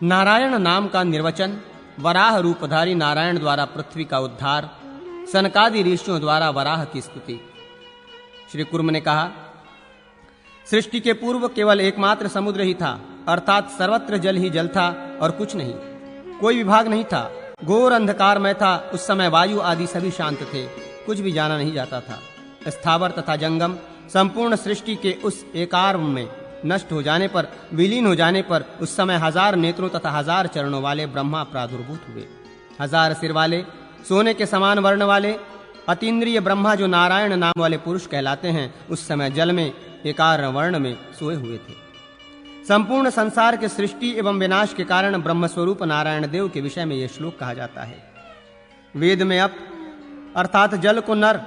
नारायण नाम का निर्वचन, वराह रूपधारी नारायण द्वारा पृथ्वी का उद्धार, सनकादि ऋषियों द्वारा वराह की स्तुति। श्री कुर्म ने कहा, सृष्टि के पूर्व केवल एकमात्र समुद्र ही था, अर्थात सर्वत्र जल ही जल था और कुछ नहीं। कोई विभाग नहीं था, घोर अंधकार में था। उस समय वायु आदि सभी शांत थे, कुछ भी जाना नहीं जाता था। स्थावर तथा जंगम संपूर्ण सृष्टि के उस एकार में नष्ट हो जाने पर, विलीन हो जाने पर, उस समय 1000 नेत्रों तथा 1000 चरणों वाले ब्रह्मा प्रादुर्भूत हुए। 1000 सिर वाले, सोने के समान वर्ण वाले अतीन्द्रिय ब्रह्मा, जो नारायण नाम वाले पुरुष कहलाते हैं, उस समय जल में एकार वर्ण में सोए हुए थे। संपूर्ण संसार के सृष्टि एवं विनाश के कारण ब्रह्मस्वरूप नारायण देव के विषय में यह श्लोक कहा जाता है। वेद में अप अर्थात जल को नर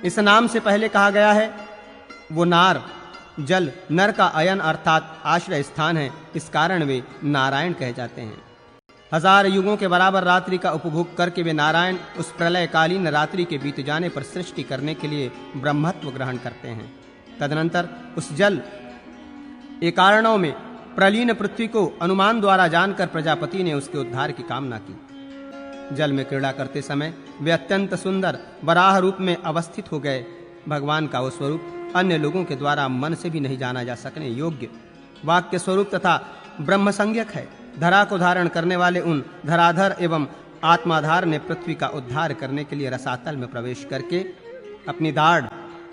इस नाम से पहले कहा गया है। वो नार जल, नर का अयन अर्थात आश्रय स्थान है, इस कारण वे नारायण कहे जाते हैं। 1000 युगों के बराबर रात्रि का उपभोग करके वे नारायण उस प्रलयकालीन रात्रि के बीत जाने पर सृष्टि करने के लिए ब्रह्मत्व ग्रहण करते हैं। तदनंतर उस जल एकारणों में प्रलीन पृथ्वी को अनुमान द्वारा जानकर प्रजापति ने उसके उद्धार की कामना की। जल में क्रीड़ा करते समय वे अत्यंत सुंदर वराह रूप में अवस्थित हो गए। भगवान का वो स्वरूप अन्य लोगों के द्वारा मन से भी नहीं जाना जा सकने योग्य वाक्य स्वरूप तथा ब्रह्म संज्ञक है। धरा को धारण करने वाले उन धराधर एवं आत्माधार ने पृथ्वी का उद्धार करने के लिए रसातल में प्रवेश करके अपनी दाढ़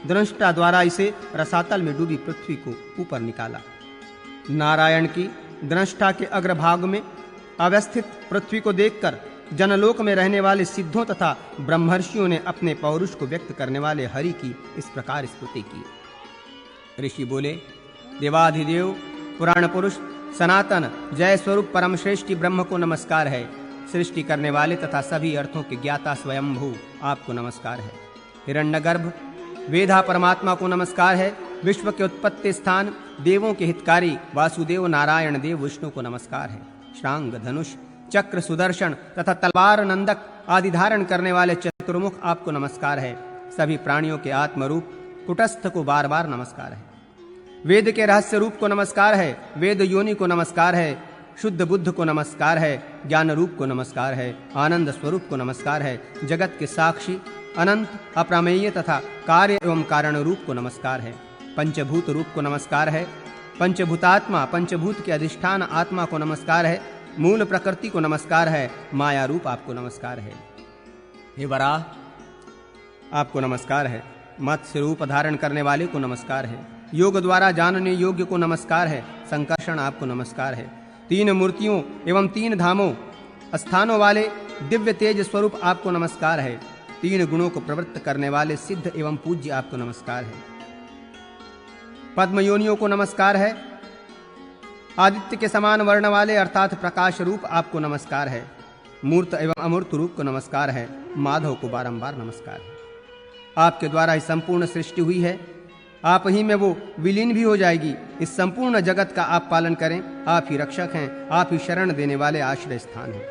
दृष्टा द्वारा इसे रसातल में डूबी पृथ्वी को ऊपर निकाला। नारायण की दृष्टा के अग्रभाग में अवस्थित पृथ्वी को देखकर जनलोक में रहने वाले सिद्धों तथा ब्रह्मर्षियों ने अपने पौरुष को व्यक्त करने वाले हरि की इस प्रकार स्तुति की। ऋषि बोले, देवाधिदेव पुराण पुरुष सनातन जय स्वरूप परम श्रेष्ठी ब्रह्म को नमस्कार है। सृष्टि करने वाले तथा सभी अर्थों के ज्ञाता स्वयंभू आपको नमस्कार है। हिरण्यगर्भ वेदा परमात्मा को नमस्कार है। विश्व के उत्पत्ति स्थान देवों के हितकारी वासुदेव नारायण देव विष्णु को नमस्कार है। श्रांग धनुष चक्र सुदर्शन तथा तलवार नंदक आदि धारण करने वाले चतुर्मुख आपको नमस्कार है। सभी प्राणियों के आत्मरूप कुटस्थ को बार बार नमस्कार है। वेद के रहस्य रूप को नमस्कार है। वेद योनि को नमस्कार है। शुद्ध बुद्ध को नमस्कार है। ज्ञान रूप को नमस्कार है। आनंद स्वरूप को नमस्कार है। जगत के साक्षी अनंत अप्रमेय तथा कार्य एवं कारण रूप को नमस्कार है। पंचभूत रूप को नमस्कार है। पंचभूतात्मा पंचभूत के अधिष्ठान आत्मा को नमस्कार है। मूल प्रकृति को नमस्कार है। माया रूप आपको नमस्कार है। हे वराह आपको नमस्कार है। मत्स्य रूप धारण करने वाले को नमस्कार है। योग द्वारा जानने योग्य को नमस्कार है। संकर्षण आपको नमस्कार है। 3 मूर्तियों एवं 3 धामों स्थानों वाले दिव्य तेज स्वरूप आपको नमस्कार है। 3 गुणों को प्रवृत्त करने वाले सिद्ध एवं पूज्य आपको नमस्कार है। पद्म योनियों को नमस्कार है। आदित्य के समान वर्ण वाले अर्थात प्रकाश रूप आपको नमस्कार है। मूर्त एवं अमूर्त रूप को नमस्कार है। माधव को बारंबार नमस्कार है। आपके द्वारा ही संपूर्ण सृष्टि हुई है। आप ही में वो विलीन भी हो जाएगी। इस संपूर्ण जगत का आप पालन करें। आप ही रक्षक हैं। आप ही शरण देने वाले आश्रय स्थान हैं।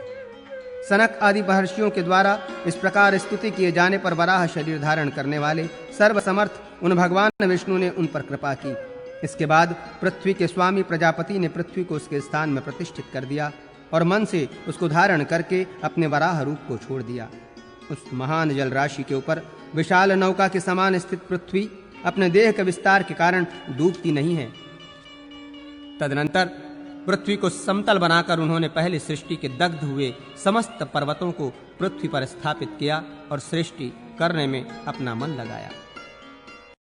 सनक आदि महर्षियों के द्वारा इस प्रकार स्तुति किए जाने पर वराह शरीर धारण करने वाले सर्वसमर्थ उन भगवान विष्णु ने उन पर कृपा की। इसके बाद पृथ्वी के स्वामी प्रजापति ने पृथ्वी को उसके स्थान में प्रतिष्ठित कर दिया और मन से उसको धारण करके अपने वराह रूप को छोड़ दिया। उस महान जल राशि के ऊपर विशाल नौका के समान स्थित पृथ्वी अपने देह के विस्तार के कारण डूबती नहीं है। तदनंतर पृथ्वी को समतल बनाकर उन्होंने पहले सृष्टि के दग्ध हुए समस्त पर्वतों को पृथ्वी पर स्थापित किया और सृष्टि करने में अपना मन लगाया।